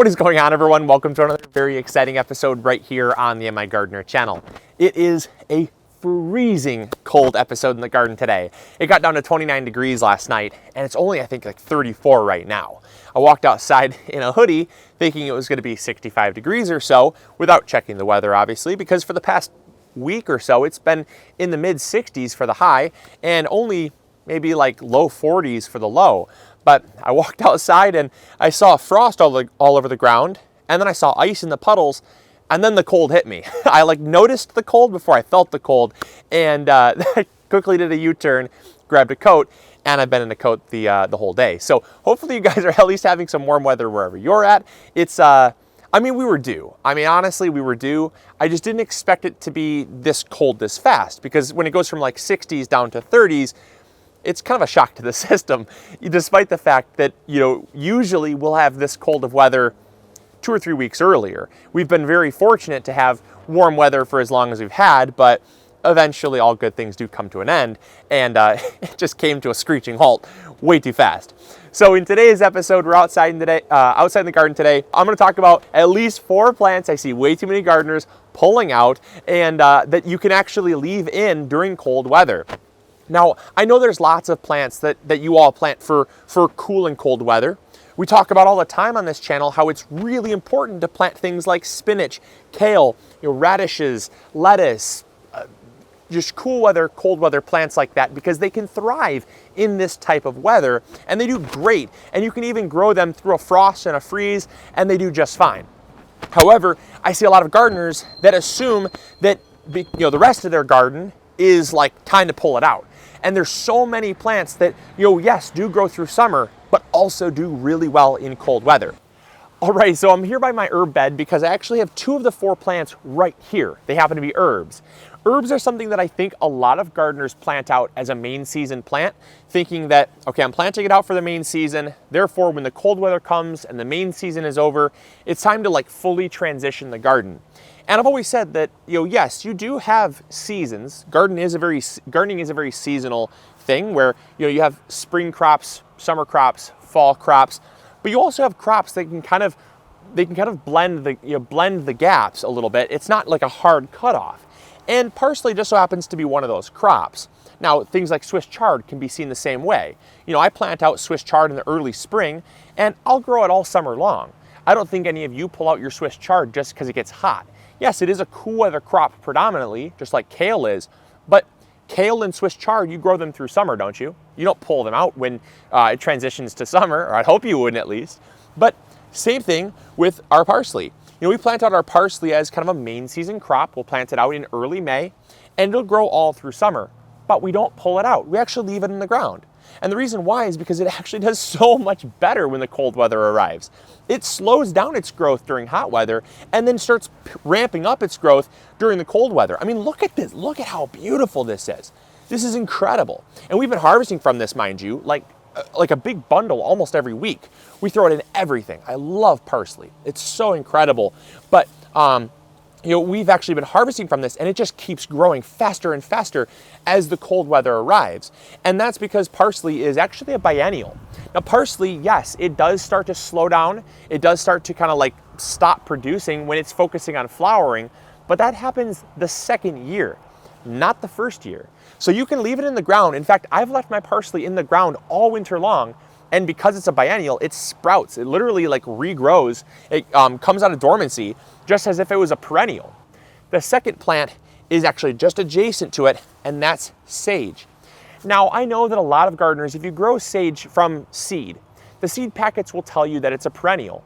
What is going on, everyone? Welcome to another very exciting episode right here on the MIgardener channel. It is a freezing cold episode in the garden today. It got down to 29 degrees last night, and it's only, I think, like 34 right now. I walked outside in a hoodie thinking it was going to be 65 degrees or so without checking the weather, obviously, because for the past week or so, it's been in the mid 60s for the high and only maybe like low 40s for the low. But I walked outside and I saw frost all over the ground, and then I saw ice in the puddles, and then the cold hit me. I noticed the cold before I felt the cold, and I quickly did a U-turn, grabbed a coat, and I've been in a coat the whole day. So hopefully you guys are at least having some warm weather wherever you're at. It's we were due. Honestly, we were due. I just didn't expect it to be this cold this fast, because when it goes from like 60s down to 30s, it's kind of a shock to the system, despite the fact that, usually we'll have this cold of weather 2 or 3 weeks earlier. We've been very fortunate to have warm weather for as long as we've had, but eventually all good things do come to an end, and it just came to a screeching halt way too fast. So in today's episode, we're outside in the garden today. I'm going to talk about at least 4 plants I see way too many gardeners pulling out, and that you can actually leave in during cold weather. Now, I know there's lots of plants that you all plant for cool and cold weather. We talk about all the time on this channel how it's really important to plant things like spinach, kale, radishes, lettuce, just cool weather, cold weather plants like that, because they can thrive in this type of weather, and they do great. And you can even grow them through a frost and a freeze, and they do just fine. However, I see a lot of gardeners that assume that the rest of their garden is like time to pull it out. And there's so many plants that, yes, do grow through summer, but also do really well in cold weather. All right, so I'm here by my herb bed because I actually have 2 of the 4 plants right here. They happen to be herbs. Herbs are something that I think a lot of gardeners plant out as a main season plant, thinking that, okay, I'm planting it out for the main season, therefore when the cold weather comes and the main season is over, it's time to fully transition the garden. And I've always said that, yes, you do have seasons. Gardening is a very seasonal thing where, you have spring crops, summer crops, fall crops, but you also have crops that can kind of blend the gaps a little bit. It's not like a hard cutoff. And parsley just so happens to be one of those crops. Now, things like Swiss chard can be seen the same way. I plant out Swiss chard in the early spring, and I'll grow it all summer long. I don't think any of you pull out your Swiss chard just because it gets hot. Yes, it is a cool weather crop predominantly, just like kale is, but kale and Swiss chard, you grow them through summer, don't you? You don't pull them out when it transitions to summer, or I'd hope you wouldn't at least. But same thing with our parsley. We plant out our parsley as kind of a main season crop. We'll plant it out in early May, and it'll grow all through summer, but we don't pull it out. We actually leave it in the ground. And the reason why is because it actually does so much better when the cold weather arrives. It slows down its growth during hot weather and then starts ramping up its growth during the cold weather. Look at this. Look at how beautiful this is. This is incredible. And we've been harvesting from this, mind you, like a big bundle almost every week. We throw it in everything. I love parsley. It's so incredible. But we've actually been harvesting from this, and it just keeps growing faster and faster as the cold weather arrives. And that's because parsley is actually a biennial. Now, parsley, yes, it does start to slow down. It does start to kind of stop producing when it's focusing on flowering, but that happens the second year, not the first year. So you can leave it in the ground. In fact, I've left my parsley in the ground all winter long, and because it's a biennial, it sprouts. It literally regrows. It comes out of dormancy just as if it was a perennial. The second plant is actually just adjacent to it, and that's sage. Now, I know that a lot of gardeners, if you grow sage from seed, the seed packets will tell you that it's a perennial.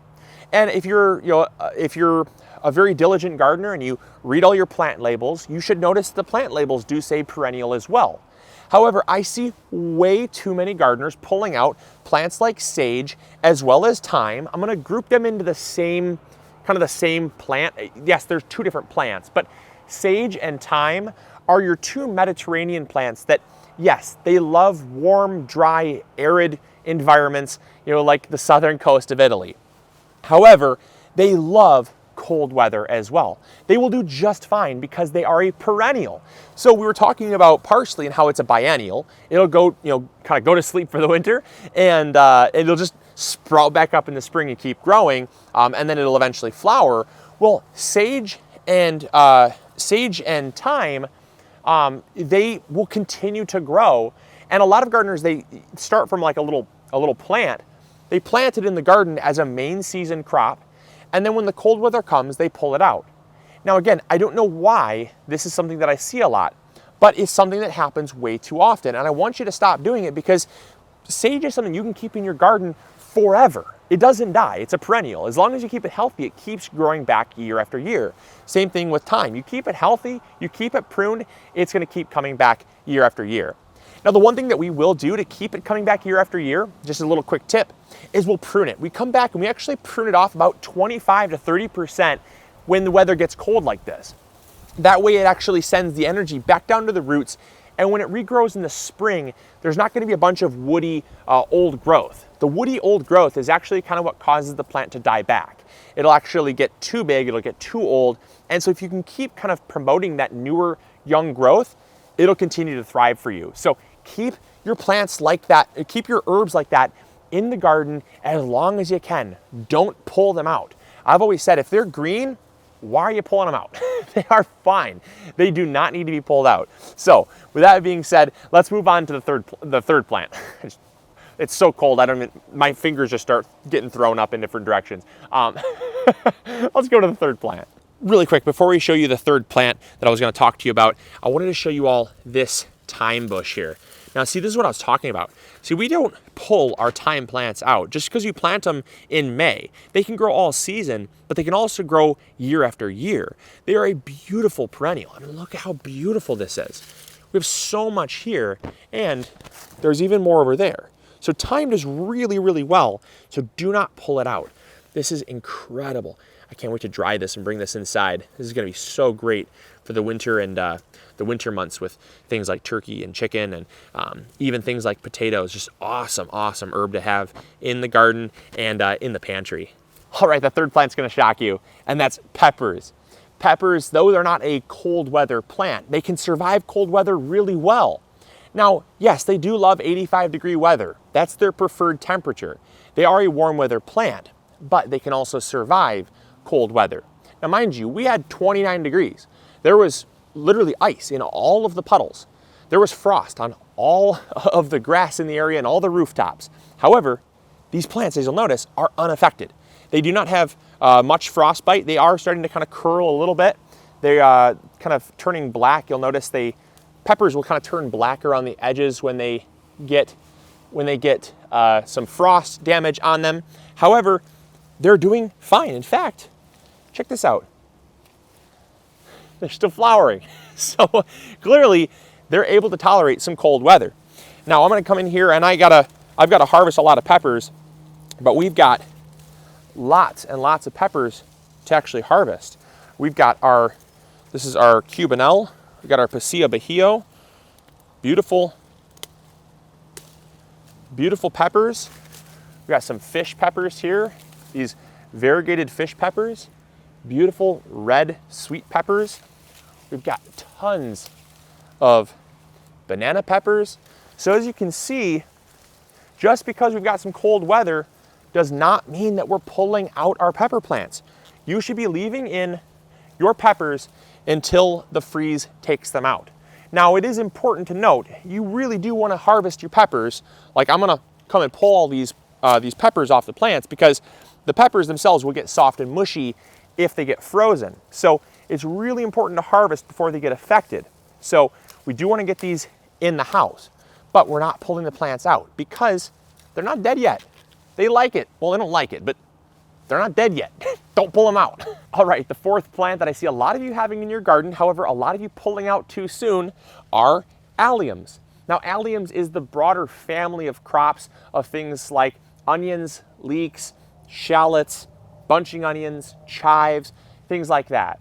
And if you're a very diligent gardener and you read all your plant labels, you should notice the plant labels do say perennial as well. However, I see way too many gardeners pulling out plants like sage as well as thyme. I'm going to group them into the same plant. Yes, there's 2 different plants, but sage and thyme are your 2 Mediterranean plants that, yes, they love warm, dry, arid environments, like the southern coast of Italy. However, they love cold weather as well. They will do just fine because they are a perennial. So we were talking about parsley and how it's a biennial. It'll go, kind of go to sleep for the winter, and it'll just sprout back up in the spring and keep growing, and then it'll eventually flower. Well, sage and thyme, they will continue to grow. And a lot of gardeners, they start from like a little plant. They plant it in the garden as a main season crop, and then when the cold weather comes, they pull it out. Now again, I don't know why this is something that I see a lot, but it's something that happens way too often, and I want you to stop doing it, because sage is something you can keep in your garden forever. It doesn't die, it's a perennial. As long as you keep it healthy, it keeps growing back year after year. Same thing with thyme. You keep it healthy, you keep it pruned, it's gonna keep coming back year after year. Now, the one thing that we will do to keep it coming back year after year, just a little quick tip, is we'll prune it. We come back and we actually prune it off about 25 to 30% when the weather gets cold like this. That way it actually sends the energy back down to the roots, and when it regrows in the spring, there's not gonna be a bunch of woody old growth. The woody old growth is actually kind of what causes the plant to die back. It'll actually get too big, it'll get too old, and so if you can keep kind of promoting that newer young growth, it'll continue to thrive for you. So keep your plants like that, keep your herbs like that in the garden as long as you can. Don't pull them out. I've always said, if they're green, why are you pulling them out? They are fine. They do not need to be pulled out. So with that being said, let's move on to the third plant. It's so cold, my fingers just start getting thrown up in different directions. Let's go to the third plant. Really quick, before we show you the third plant that I was gonna talk to you about, I wanted to show you all this thyme bush here. Now see, this is what I was talking about. See, we don't pull our thyme plants out just because you plant them in May. They can grow all season, but they can also grow year after year. They are a beautiful perennial. I mean, look at how beautiful this is. We have so much here, and there's even more over there. So thyme does really, really well, so do not pull it out. This is incredible. I can't wait to dry this and bring this inside. This is gonna be so great for the winter and the winter months with things like turkey and chicken and even things like potatoes. Just awesome, awesome herb to have in the garden and in the pantry. All right, the third plant's gonna shock you, and that's peppers. Peppers, though they're not a cold weather plant, they can survive cold weather really well. Now, yes, they do love 85-degree weather. That's their preferred temperature. They are a warm weather plant, but they can also survive cold weather. Now, mind you, we had 29 degrees. There was literally ice in all of the puddles. There was frost on all of the grass in the area and all the rooftops. However, these plants, as you'll notice, are unaffected. They do not have much frostbite. They are starting to kind of curl a little bit. They're kind of turning black. You'll notice peppers will kind of turn blacker on the edges when they get some frost damage on them. However, they're doing fine. In fact, check this out. They're still flowering. So clearly they're able to tolerate some cold weather. Now I'm gonna come in here and I've got to harvest a lot of peppers, but we've got lots and lots of peppers to actually harvest. We've got this is our Cubanelle. We've got our Pasilla Bajío. Beautiful, beautiful peppers. We've got some fish peppers here. These variegated fish peppers. Beautiful red sweet peppers. We've got tons of banana peppers. So as you can see, just because we've got some cold weather does not mean that we're pulling out our pepper plants. You should be leaving in your peppers until the freeze takes them out. Now, it is important to note, you really do want to harvest your peppers. Like, I'm gonna come and pull all these peppers off the plants, because the peppers themselves will get soft and mushy if they get frozen. So it's really important to harvest before they get affected. So we do want to get these in the house, but we're not pulling the plants out because they're not dead yet. They like it. Well, they don't like it, but they're not dead yet. Don't pull them out. All right, the fourth plant that I see a lot of you having in your garden, however, a lot of you pulling out too soon, are alliums. Now, alliums is the broader family of crops of things like onions, leeks, shallots, bunching onions, chives, things like that.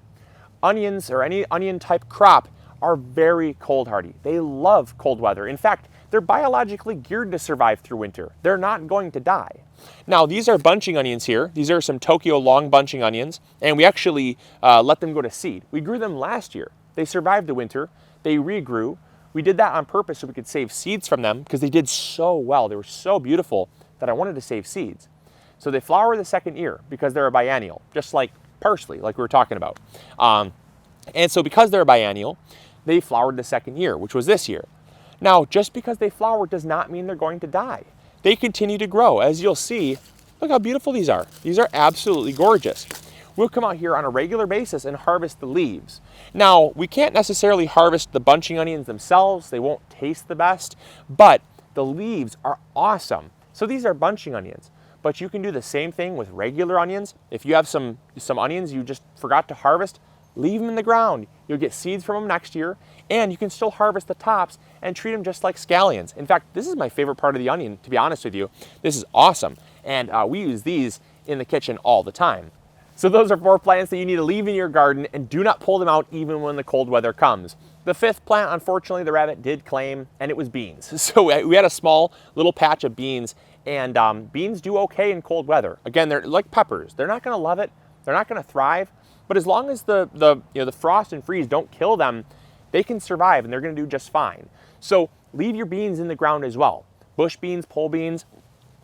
Onions, or any onion type crop, are very cold hardy. They love cold weather. In fact, they're biologically geared to survive through winter. They're not going to die. Now, these are bunching onions here. These are some Tokyo long bunching onions, and we actually let them go to seed. We grew them last year. They survived the winter. They regrew. We did that on purpose so we could save seeds from them because they did so well. They were so beautiful that I wanted to save seeds. So they flower the second year because they're a biennial, just like parsley, like we were talking about. And so because they're a biennial, they flowered the second year, which was this year. Now, just because they flower does not mean they're going to die. They continue to grow. As you'll see, look how beautiful these are. These are absolutely gorgeous. We'll come out here on a regular basis and harvest the leaves. Now, we can't necessarily harvest the bunching onions themselves. They won't taste the best, but the leaves are awesome. So these are bunching onions, but you can do the same thing with regular onions. If you have some onions you just forgot to harvest, leave them in the ground. You'll get seeds from them next year, and you can still harvest the tops and treat them just like scallions. In fact, this is my favorite part of the onion, to be honest with you. This is awesome, and we use these in the kitchen all the time. So those are 4 plants that you need to leave in your garden, and do not pull them out even when the cold weather comes. The 5th plant, unfortunately, the rabbit did claim, and it was beans. So we had a small little patch of beans, and beans do okay in cold weather. Again, they're like peppers. They're not gonna love it. They're not gonna thrive. But as long as the frost and freeze don't kill them, they can survive and they're gonna do just fine. So leave your beans in the ground as well. Bush beans, pole beans,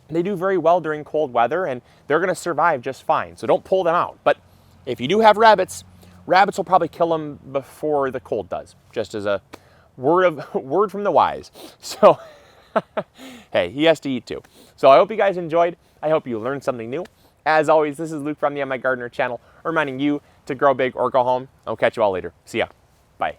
they do very well during cold weather and they're gonna survive just fine. So don't pull them out. But if you do have rabbits, rabbits will probably kill them before the cold does, just as a word from the wise. So hey, he has to eat too. So I hope you guys enjoyed. I hope you learned something new. As always, this is Luke from the MIgardener channel, reminding you to grow big or go home. I'll catch you all later. See ya. Bye.